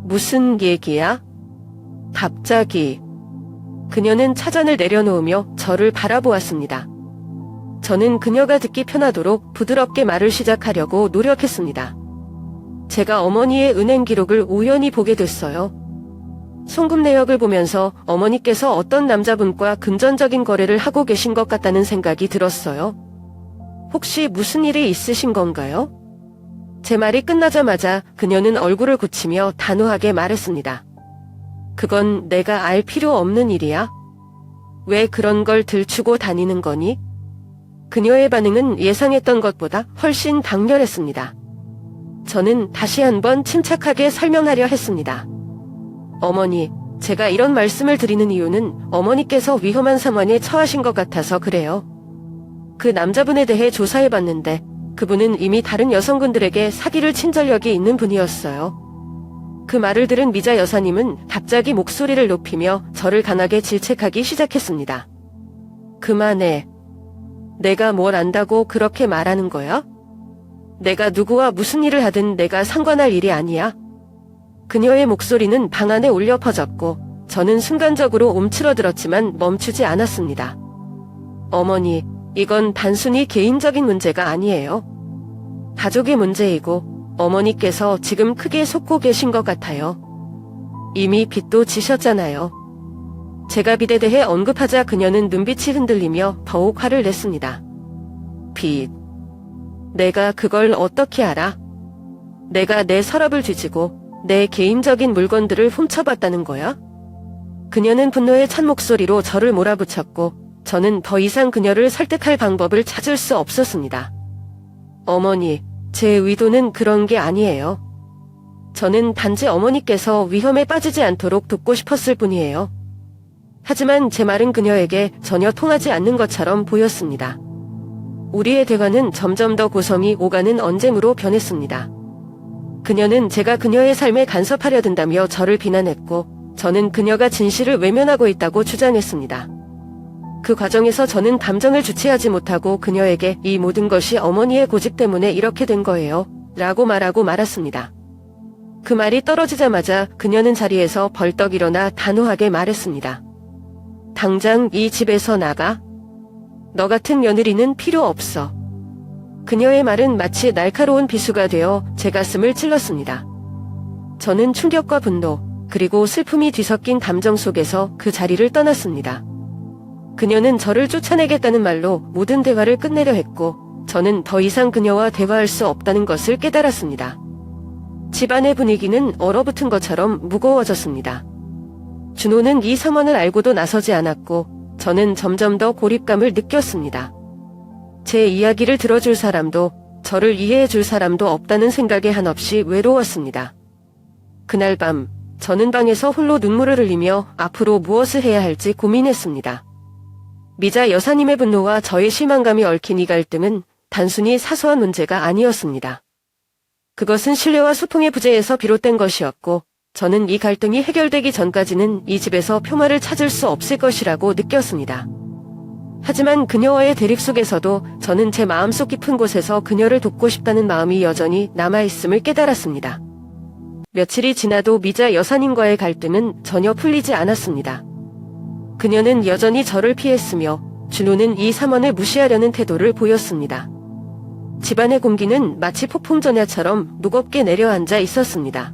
무슨 얘기야? 갑자기. 그녀는 차잔을 내려놓으며 저를 바라보았습니다. 저는 그녀가 듣기 편하도록 부드럽게 말을 시작하려고 노력했습니다. 제가 어머니의 은행 기록을 우연히 보게 됐어요. 송금 내역을 보면서 어머니께서 어떤 남자분과 금전적인 거래를 하고 계신 것 같다는 생각이 들었어요. 혹시 무슨 일이 있으신 건가요? 제 말이 끝나자마자 그녀는 얼굴을 굳히며 단호하게 말했습니다. 그건 내가 알 필요 없는 일이야. 왜 그런 걸 들추고 다니는 거니? 그녀의 반응은 예상했던 것보다 훨씬 강렬했습니다. 저는 다시 한번 침착하게 설명하려 했습니다. 어머니, 제가 이런 말씀을 드리는 이유는 어머니께서 위험한 상황에 처하신 것 같아서 그래요. 그 남자분에 대해 조사해봤는데 그분은 이미 다른 여성분들에게 사기를 친 전력이 있는 분이었어요. 그 말을 들은 미자 여사님은 갑자기 목소리를 높이며 저를 강하게 질책하기 시작했습니다. 그만해. 내가 뭘 안다고 그렇게 말하는 거야? 내가 누구와 무슨 일을 하든 내가 상관할 일이 아니야. 그녀의 목소리는 방 안에 울려 퍼졌고 저는 순간적으로 움츠러들었지만 멈추지 않았습니다. 어머니, 이건 단순히 개인적인 문제가 아니에요. 가족의 문제이고 어머니께서 지금 크게 속고 계신 것 같아요. 이미 빚도 지셨잖아요. 제가 빚에 대해 언급하자 그녀는 눈빛이 흔들리며 더욱 화를 냈습니다. 빚. 내가 그걸 어떻게 알아? 내가 내 서랍을 뒤지고 내 개인적인 물건들을 훔쳐봤다는 거야? 그녀는 분노에 찬 목소리로 저를 몰아붙였고 저는 더 이상 그녀를 설득할 방법을 찾을 수 없었습니다. 어머니, 제 의도는 그런 게 아니에요. 저는 단지 어머니께서 위험에 빠지지 않도록 돕고 싶었을 뿐이에요. 하지만 제 말은 그녀에게 전혀 통하지 않는 것처럼 보였습니다. 우리의 대화는 점점 더 고성이 오가는 언쟁으로 변했습니다. 그녀는 제가 그녀의 삶에 간섭하려 든다며 저를 비난했고 저는 그녀가 진실을 외면하고 있다고 주장했습니다. 그 과정에서 저는 감정을 주체하지 못하고 그녀에게 이 모든 것이 어머니의 고집 때문에 이렇게 된 거예요. 라고 말하고 말았습니다. 그 말이 떨어지자마자 그녀는 자리에서 벌떡 일어나 단호하게 말했습니다. 당장 이 집에서 나가. 너 같은 며느리는 필요 없어. 그녀의 말은 마치 날카로운 비수가 되어 제 가슴을 찔렀습니다. 저는 충격과 분노, 그리고 슬픔이 뒤섞인 감정 속에서 그 자리를 떠났습니다. 그녀는 저를 쫓아내겠다는 말로 모든 대화를 끝내려 했고 저는 더 이상 그녀와 대화할 수 없다는 것을 깨달았습니다. 집안의 분위기는 얼어붙은 것처럼 무거워졌습니다. 준호는 이 상황을 알고도 나서지 않았고 저는 점점 더 고립감을 느꼈습니다. 제 이야기를 들어줄 사람도 저를 이해해줄 사람도 없다는 생각에 한없이 외로웠습니다. 그날 밤 저는 방에서 홀로 눈물을 흘리며 앞으로 무엇을 해야 할지 고민했습니다. 미자 여사님의 분노와 저의 실망감이 얽힌 이 갈등은 단순히 사소한 문제가 아니었습니다. 그것은 신뢰와 소통의 부재에서 비롯된 것이었고 저는 이 갈등이 해결되기 전까지는 이 집에서 평화를 찾을 수 없을 것이라고 느꼈습니다. 하지만 그녀와의 대립 속에서도 저는 제 마음속 깊은 곳에서 그녀를 돕고 싶다는 마음이 여전히 남아있음을 깨달았습니다. 며칠이 지나도 미자 여사님과의 갈등은 전혀 풀리지 않았습니다. 그녀는 여전히 저를 피했으며 준호는 이 삼원을 무시하려는 태도를 보였습니다. 집안의 공기는 마치 폭풍전야처럼 무겁게 내려앉아 있었습니다.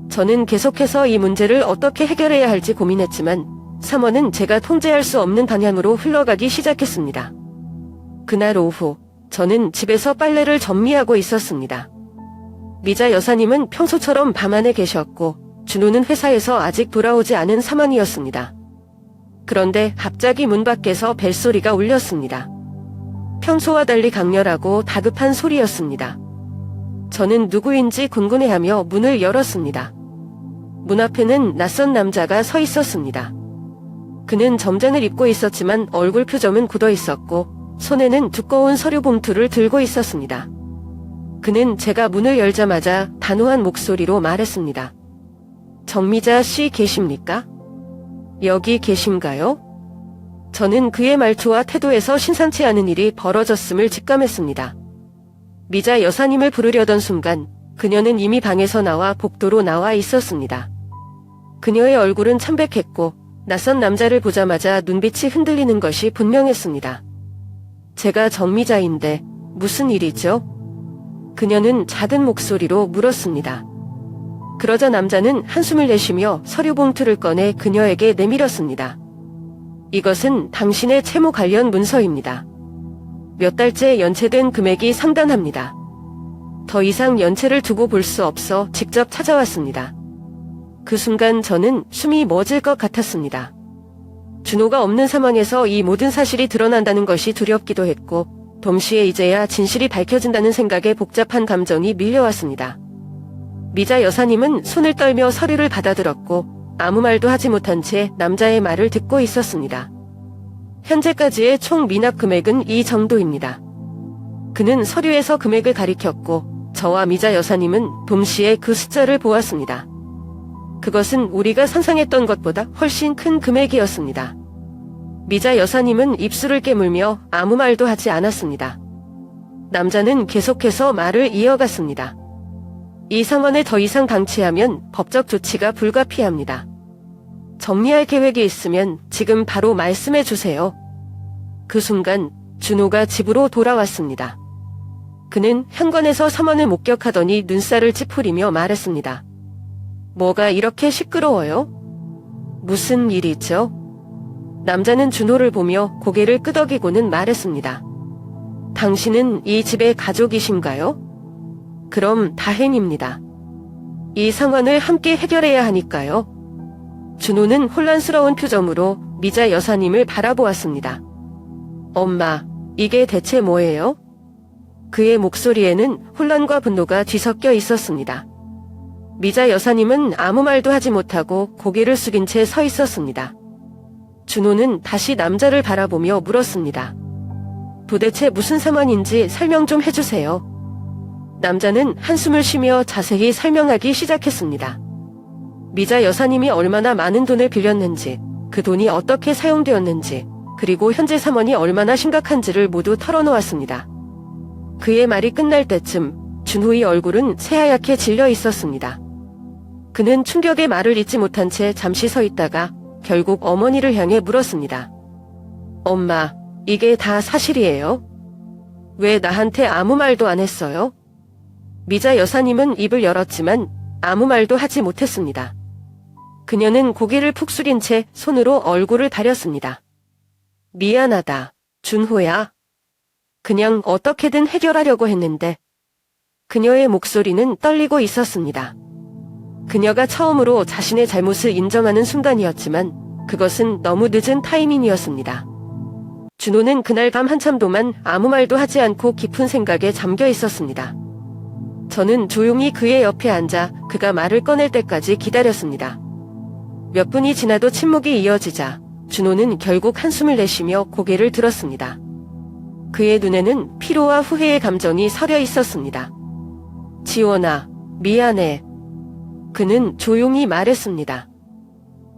저는 계속해서 이 문제를 어떻게 해결해야 할지 고민했지만 삼원은 제가 통제할 수 없는 방향으로 흘러가기 시작했습니다. 그날 오후 저는 집에서 빨래를 정리하고 있었습니다. 미자 여사님은 평소처럼 방 안에 계셨고 준호는 회사에서 아직 돌아오지 않은 상황이었습니다. 그런데 갑자기 문 밖에서 벨소리가 울렸습니다. 평소와 달리 강렬하고 다급한 소리였습니다. 저는 누구인지 궁금해하며 문을 열었습니다. 문 앞에는 낯선 남자가 서 있었습니다. 그는 점장을 입고 있었지만 얼굴 표정은 굳어 있었고 손에는 두꺼운 서류 봉투를 들고 있었습니다. 그는 제가 문을 열자마자 단호한 목소리로 말했습니다. 정미자 씨 계십니까? 여기 계신가요? 저는 그의 말투와 태도에서 심상치 않은 일이 벌어졌음을 직감했습니다. 미자 여사님을 부르려던 순간 그녀는 이미 방에서 나와 복도로 나와 있었습니다. 그녀의 얼굴은 참백했고 낯선 남자를 보자마자 눈빛이 흔들리는 것이 분명했습니다. 제가 정미자인데 무슨 일이죠? 그녀는 작은 목소리로 물었습니다. 그러자 남자는 한숨을 내쉬며 서류 봉투를 꺼내 그녀에게 내밀었습니다. 이것은 당신의 채무 관련 문서입니다. 몇 달째 연체된 금액이 상당합니다. 더 이상 연체를 두고 볼 수 없어 직접 찾아왔습니다. 그 순간 저는 숨이 멎을 것 같았습니다. 준호가 없는 상황에서 이 모든 사실이 드러난다는 것이 두렵기도 했고 동시에 이제야 진실이 밝혀진다는 생각에 복잡한 감정이 밀려왔습니다. 미자 여사님은 손을 떨며 서류를 받아들었고 아무 말도 하지 못한 채 남자의 말을 듣고 있었습니다. 현재까지의 총 미납 금액은 이 정도입니다. 그는 서류에서 금액을 가리켰고 저와 미자 여사님은 동시에 그 숫자를 보았습니다. 그것은 우리가 상상했던 것보다 훨씬 큰 금액이었습니다. 미자 여사님은 입술을 깨물며 아무 말도 하지 않았습니다. 남자는 계속해서 말을 이어갔습니다. 이 상황을 더 이상 방치하면 법적 조치가 불가피합니다. 정리할 계획이 있으면 지금 바로 말씀해 주세요. 그 순간 준호가 집으로 돌아왔습니다. 그는 현관에서 삼원을 목격하더니 눈살을 찌푸리며 말했습니다. 뭐가 이렇게 시끄러워요? 무슨 일이죠? 남자는 준호를 보며 고개를 끄덕이고는 말했습니다. 당신은 이 집의 가족이신가요? 그럼 다행입니다. 이 상황을 함께 해결해야 하니까요. 준호는 혼란스러운 표정으로 미자 여사님을 바라보았습니다. 엄마, 이게 대체 뭐예요? 그의 목소리에는 혼란과 분노가 뒤섞여 있었습니다. 미자 여사님은 아무 말도 하지 못하고 고개를 숙인 채 서 있었습니다. 준호는 다시 남자를 바라보며 물었습니다. 도대체 무슨 상황인지 설명 좀 해주세요. 남자는 한숨을 쉬며 자세히 설명하기 시작했습니다. 미자 여사님이 얼마나 많은 돈을 빌렸는지, 그 돈이 어떻게 사용되었는지, 그리고 현재 상황이 얼마나 심각한지를 모두 털어놓았습니다. 그의 말이 끝날 때쯤 준호의 얼굴은 새하얗게 질려 있었습니다. 그는 충격의 말을 잇지 못한 채 잠시 서 있다가 결국 어머니를 향해 물었습니다. 엄마, 이게 다 사실이에요? 왜 나한테 아무 말도 안 했어요? 미자 여사님은 입을 열었지만 아무 말도 하지 못했습니다. 그녀는 고개를 푹 숙인 채 손으로 얼굴을 가렸습니다. 미안하다, 준호야. 그냥 어떻게든 해결하려고 했는데. 그녀의 목소리는 떨리고 있었습니다. 그녀가 처음으로 자신의 잘못을 인정하는 순간이었지만 그것은 너무 늦은 타이밍이었습니다. 준호는 그날 밤 한참 동안 아무 말도 하지 않고 깊은 생각에 잠겨 있었습니다. 저는 조용히 그의 옆에 앉아 그가 말을 꺼낼 때까지 기다렸습니다. 몇 분이 지나도 침묵이 이어지자 준호는 결국 한숨을 내쉬며 고개를 들었습니다. 그의 눈에는 피로와 후회의 감정이 서려 있었습니다. 지원아, 미안해. 그는 조용히 말했습니다.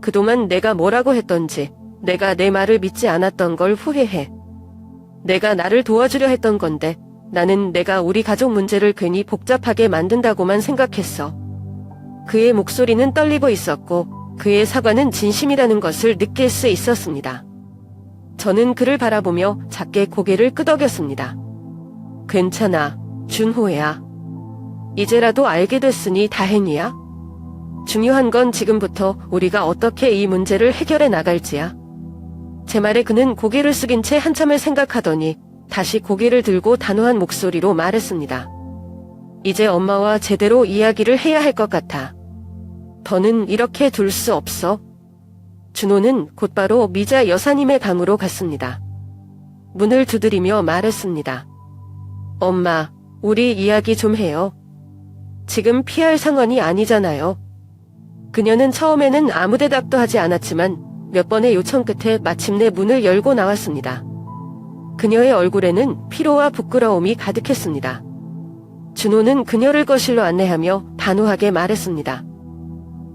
그동안 내가 뭐라고 했던지, 내가 내 말을 믿지 않았던 걸 후회해. 내가 나를 도와주려 했던 건데 나는 내가 우리 가족 문제를 괜히 복잡하게 만든다고만 생각했어. 그의 목소리는 떨리고 있었고 그의 사과는 진심이라는 것을 느낄 수 있었습니다. 저는 그를 바라보며 작게 고개를 끄덕였습니다. 괜찮아, 준호야. 이제라도 알게 됐으니 다행이야. 중요한 건 지금부터 우리가 어떻게 이 문제를 해결해 나갈지야. 제 말에 그는 고개를 숙인 채 한참을 생각하더니 다시 고개를 들고 단호한 목소리로 말했습니다. 이제 엄마와 제대로 이야기를 해야 할 것 같아. 더는 이렇게 둘 수 없어. 준호는 곧바로 미자 여사님의 방으로 갔습니다. 문을 두드리며 말했습니다. 엄마, 우리 이야기 좀 해요. 지금 피할 상황이 아니잖아요. 그녀는 처음에는 아무 대답도 하지 않았지만 몇 번의 요청 끝에 마침내 문을 열고 나왔습니다. 그녀의 얼굴에는 피로와 부끄러움이 가득했습니다. 준호는 그녀를 거실로 안내하며 단호하게 말했습니다.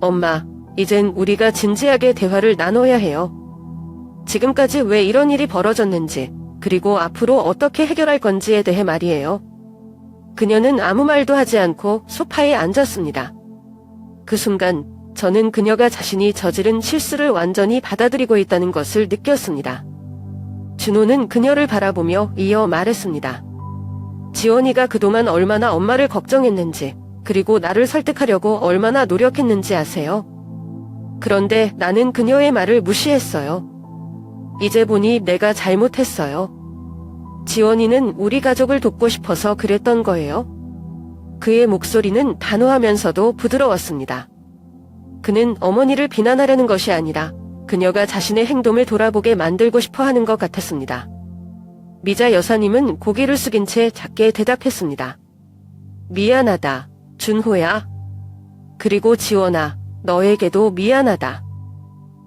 엄마, 이젠 우리가 진지하게 대화를 나눠야 해요. 지금까지 왜 이런 일이 벌어졌는지, 그리고 앞으로 어떻게 해결할 건지에 대해 말이에요. 그녀는 아무 말도 하지 않고 소파에 앉았습니다. 그 순간 저는 그녀가 자신이 저지른 실수를 완전히 받아들이고 있다는 것을 느꼈습니다. 준호는 그녀를 바라보며 이어 말했습니다. 지원이가 그동안 얼마나 엄마를 걱정했는지, 그리고 나를 설득하려고 얼마나 노력했는지 아세요? 그런데 나는 그녀의 말을 무시했어요. 이제 보니 내가 잘못했어요. 지원이는 우리 가족을 돕고 싶어서 그랬던 거예요. 그의 목소리는 단호하면서도 부드러웠습니다. 그는 어머니를 비난하려는 것이 아니라 그녀가 자신의 행동을 돌아보게 만들고 싶어 하는 것 같았습니다. 미자 여사님은 고개를 숙인 채 작게 대답했습니다. 미안하다, 준호야. 그리고 지원아, 너에게도 미안하다.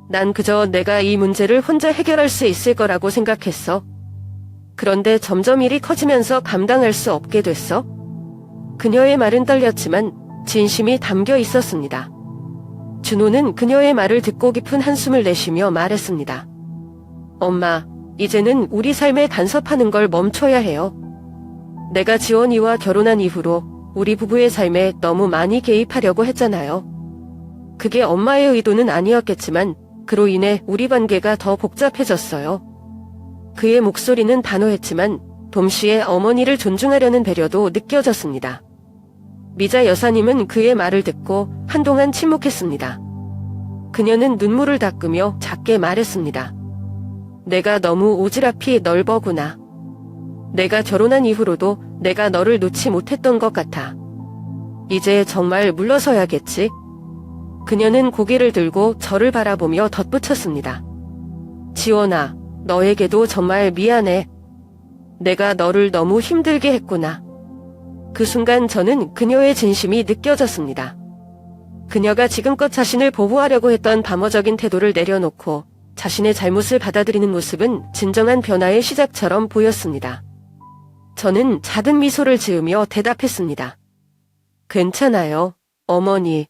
난 그저 내가 이 문제를 혼자 해결할 수 있을 거라고 생각했어. 그런데 점점 일이 커지면서 감당할 수 없게 됐어. 그녀의 말은 떨렸지만 진심이 담겨 있었습니다. 준호는 그녀의 말을 듣고 깊은 한숨을 내쉬며 말했습니다. 엄마, 이제는 우리 삶에 간섭하는 걸 멈춰야 해요. 내가 지원이와 결혼한 이후로 우리 부부의 삶에 너무 많이 개입하려고 했잖아요. 그게 엄마의 의도는 아니었겠지만 그로 인해 우리 관계가 더 복잡해졌어요. 그의 목소리는 단호했지만 동시에 어머니를 존중하려는 배려도 느껴졌습니다. 미자 여사님은 그의 말을 듣고 한동안 침묵했습니다. 그녀는 눈물을 닦으며 작게 말했습니다. 내가 너무 오지랖이 넓어구나. 내가 결혼한 이후로도 내가 너를 놓지 못했던 것 같아. 이제 정말 물러서야겠지? 그녀는 고개를 들고 저를 바라보며 덧붙였습니다. 지원아, 너에게도 정말 미안해. 내가 너를 너무 힘들게 했구나. 그 순간 저는 그녀의 진심이 느껴졌습니다. 그녀가 지금껏 자신을 보호하려고 했던 방어적인 태도를 내려놓고 자신의 잘못을 받아들이는 모습은 진정한 변화의 시작처럼 보였습니다. 저는 작은 미소를 지으며 대답했습니다. 괜찮아요, 어머니.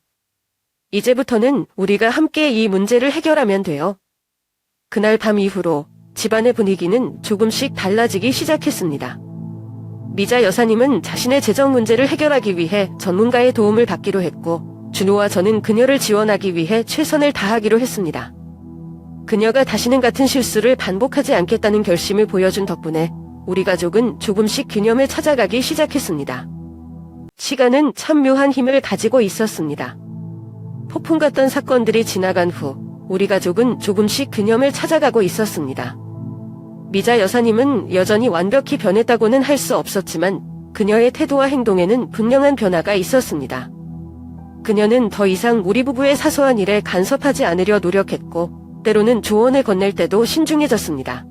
이제부터는 우리가 함께 이 문제를 해결하면 돼요. 그날 밤 이후로 집안의 분위기는 조금씩 달라지기 시작했습니다. 미자 여사님은 자신의 재정 문제를 해결하기 위해 전문가의 도움을 받기로 했고, 준호와 저는 그녀를 지원하기 위해 최선을 다하기로 했습니다. 그녀가 다시는 같은 실수를 반복하지 않겠다는 결심을 보여준 덕분에 우리 가족은 조금씩 균형을 찾아가기 시작했습니다. 시간은 참 묘한 힘을 가지고 있었습니다. 폭풍 같던 사건들이 지나간 후 우리 가족은 조금씩 균형을 찾아가고 있었습니다. 미자 여사님은 여전히 완벽히 변했다고는 할 수 없었지만 그녀의 태도와 행동에는 분명한 변화가 있었습니다. 그녀는 더 이상 우리 부부의 사소한 일에 간섭하지 않으려 노력했고 때로는 조언을 건넬 때도 신중해졌습니다.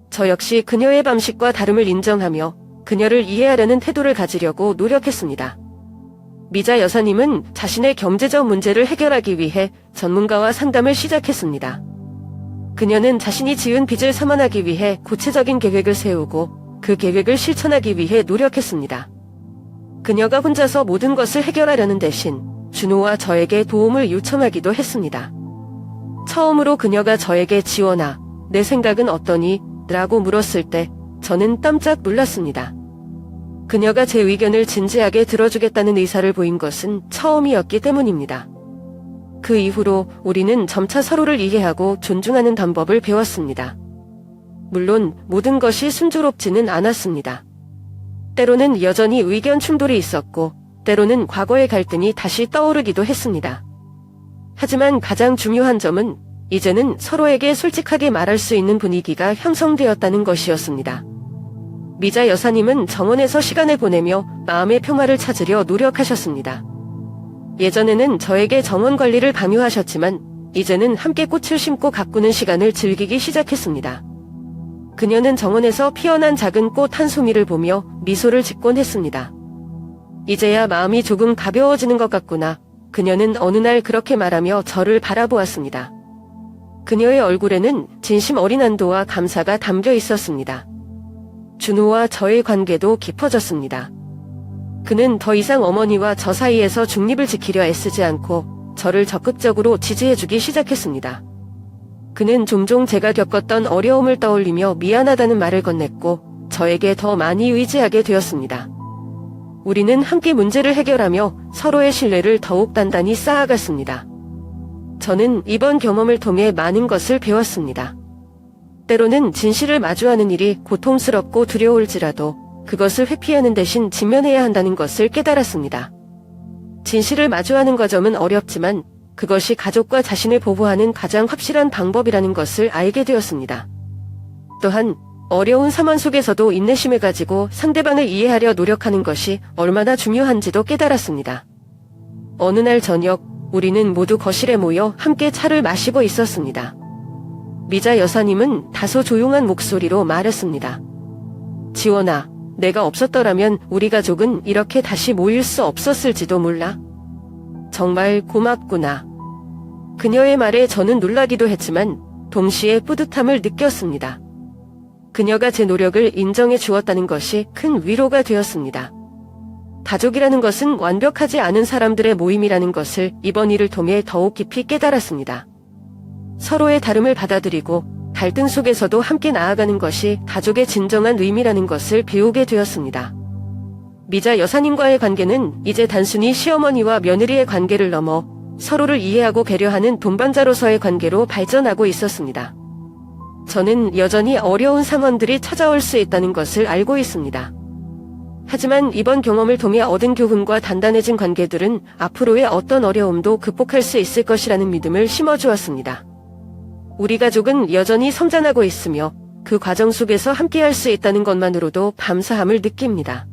저 역시 그녀의 방식과 다름을 인정하며 그녀를 이해하려는 태도를 가지려고 노력했습니다. 미자 여사님은 자신의 경제적 문제를 해결하기 위해 전문가와 상담을 시작했습니다. 그녀는 자신이 지은 빚을 상환하기 위해 구체적인 계획을 세우고 그 계획을 실천하기 위해 노력했습니다. 그녀가 혼자서 모든 것을 해결하려는 대신 준호와 저에게 도움을 요청하기도 했습니다. 처음으로 그녀가 저에게 지원아, 내 생각은 어떠니? 라고 물었을 때 저는 깜짝 놀랐습니다. 그녀가 제 의견을 진지하게 들어주겠다는 의사를 보인 것은 처음이었기 때문입니다. 그 이후로 우리는 점차 서로를 이해하고 존중하는 방법을 배웠습니다. 물론 모든 것이 순조롭지는 않았습니다. 때로는 여전히 의견 충돌이 있었고, 때로는 과거의 갈등이 다시 떠오르기도 했습니다. 하지만 가장 중요한 점은 이제는 서로에게 솔직하게 말할 수 있는 분위기가 형성되었다는 것이었습니다. 미자 여사님은 정원에서 시간을 보내며 마음의 평화를 찾으려 노력하셨습니다. 예전에는 저에게 정원 관리를 강요하셨지만 이제는 함께 꽃을 심고 가꾸는 시간을 즐기기 시작했습니다. 그녀는 정원에서 피어난 작은 꽃 한 송이를 보며 미소를 짓곤 했습니다. 이제야 마음이 조금 가벼워지는 것 같구나. 그녀는 어느 날 그렇게 말하며 저를 바라보았습니다. 그녀의 얼굴에는 진심 어린 안도와 감사가 담겨 있었습니다. 준호와 저의 관계도 깊어졌습니다. 그는 더 이상 어머니와 저 사이에서 중립을 지키려 애쓰지 않고 저를 적극적으로 지지해주기 시작했습니다. 그는 종종 제가 겪었던 어려움을 떠올리며 미안하다는 말을 건넸고 저에게 더 많이 의지하게 되었습니다. 우리는 함께 문제를 해결하며 서로의 신뢰를 더욱 단단히 쌓아갔습니다. 저는 이번 경험을 통해 많은 것을 배웠습니다. 때로는 진실을 마주하는 일이 고통스럽고 두려울지라도 그것을 회피하는 대신 직면해야 한다는 것을 깨달았습니다. 진실을 마주하는 과정은 어렵지만 그것이 가족과 자신을 보호하는 가장 확실한 방법이라는 것을 알게 되었습니다. 또한 어려운 상황 속에서도 인내심을 가지고 상대방을 이해하려 노력하는 것이 얼마나 중요한지도 깨달았습니다. 어느 날 저녁, 우리는 모두 거실에 모여 함께 차를 마시고 있었습니다. 미자 여사님은 다소 조용한 목소리로 말했습니다. 지원아, 내가 없었더라면 우리 가족은 이렇게 다시 모일 수 없었을지도 몰라. 정말 고맙구나. 그녀의 말에 저는 놀라기도 했지만 동시에 뿌듯함을 느꼈습니다. 그녀가 제 노력을 인정해 주었다는 것이 큰 위로가 되었습니다. 가족이라는 것은 완벽하지 않은 사람들의 모임이라는 것을 이번 일을 통해 더욱 깊이 깨달았습니다. 서로의 다름을 받아들이고 갈등 속에서도 함께 나아가는 것이 가족의 진정한 의미라는 것을 배우게 되었습니다. 미자 여사님과의 관계는 이제 단순히 시어머니와 며느리의 관계를 넘어 서로를 이해하고 배려하는 동반자로서의 관계로 발전하고 있었습니다. 저는 여전히 어려운 상황들이 찾아올 수 있다는 것을 알고 있습니다. 하지만 이번 경험을 통해 얻은 교훈과 단단해진 관계들은 앞으로의 어떤 어려움도 극복할 수 있을 것이라는 믿음을 심어주었습니다. 우리 가족은 여전히 성장하고 있으며 그 과정 속에서 함께할 수 있다는 것만으로도 감사함을 느낍니다.